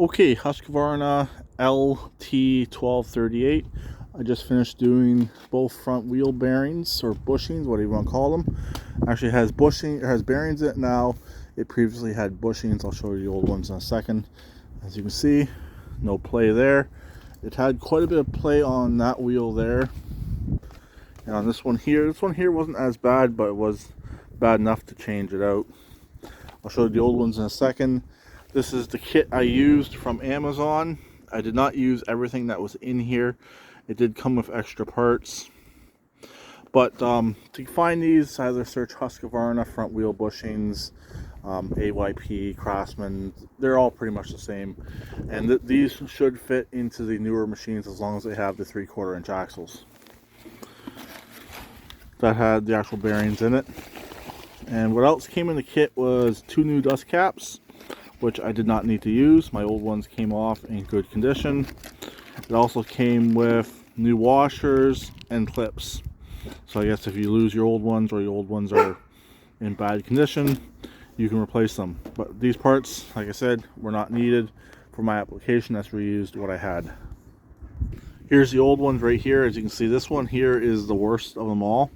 Okay, Husqvarna LT1238. I just finished doing both front wheel bearings, or bushings, whatever you want to call them. Actually, it has bushing, it has bearings in it now. It previously had bushings. I'll show you the old ones in a second. As you can see, no play there. It had quite a bit of play on that wheel there. And on this one here wasn't as bad, but it was bad enough to change it out. I'll show you the old ones in a second. This is the kit I used from Amazon. I did not use everything that was in here. It did come with extra parts. But to find these, either search Husqvarna front wheel bushings, AYP, Craftsman. They're all pretty much the same. And these should fit into the newer machines as long as they have the 3/4 inch axles. That had the actual bearings in it. And what else came in the kit was 2 new dust caps, which I did not need to use. My old ones came off in good condition. It also came with new washers and clips. So I guess if you lose your old ones, or your old ones are in bad condition, you can replace them. But these parts, like I said, were not needed for my application. That's reused what I had. Here's the old ones right here. As you can see, this one here is the worst of them all.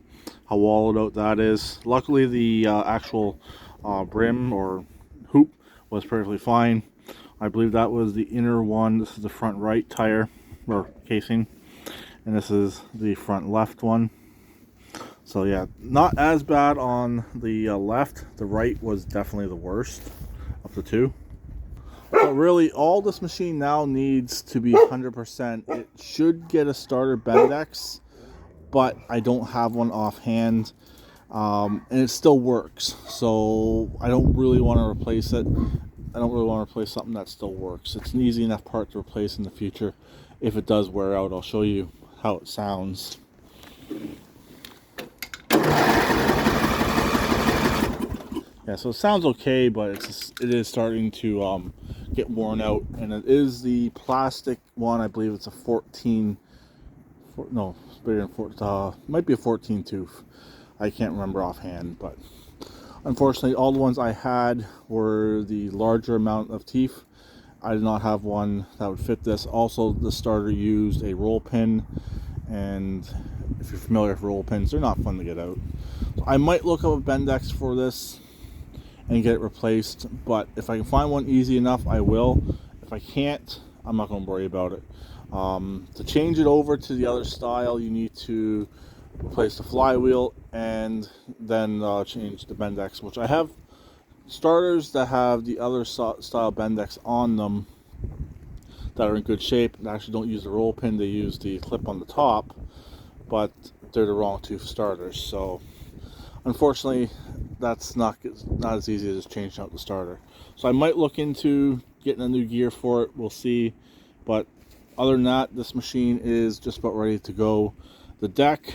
How wallowed out that is. Luckily, the actual brim or hoop was perfectly fine. I believe that was the inner one. This is the front right tire or casing, and this is the front left one. So yeah, not as bad on the left. The right was definitely the worst of the two. But really, all this machine now needs to be 100%. It should get a starter Bendix, but I don't have one offhand, and it still works. So I don't really want to replace it. I don't really want to replace something that still works. It's an easy enough part to replace in the future. If it does wear out, I'll show you how it sounds. Yeah, so it sounds okay, but it is starting to get worn out, and it is the plastic one. I believe it's a 14. No, it's bigger than 14. Might be a 14 tooth. I can't remember offhand, but unfortunately, all the ones I had were the larger amount of teeth. I did not have one that would fit this. Also, the starter used a roll pin, and if you're familiar with roll pins, they're not fun to get out. So I might look up a Bendix for this and get it replaced, but if I can find one easy enough, I will. If I can't, I'm not going to worry about it. To change it over to the other style, you need to replace the flywheel and then change the Bendix, which I have starters that have the other style Bendix on them that are in good shape. They actually don't use the roll pin, they use the clip on the top, but they're the wrong tooth starters. So unfortunately, that's not as easy as just changing out the starter. So I might look into getting a new gear for it. We'll see. But other than that, this machine is just about ready to go. The deck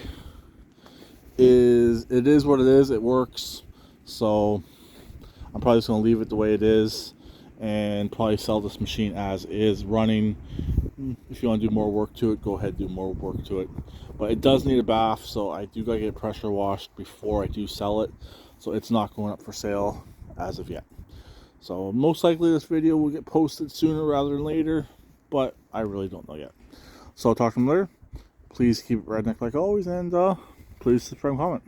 is what it is. It works. So I'm probably just going to leave it the way it is and probably sell this machine as is running. If you want to do more work to it, go ahead and do more work to it. But it does need a bath, so I do gotta get pressure washed before I do sell it. So it's not going up for sale as of yet. So most likely this video will get posted sooner rather than later, but I really don't know yet. So I'll talk to them later. Please keep it redneck like always, and please subscribe and comment.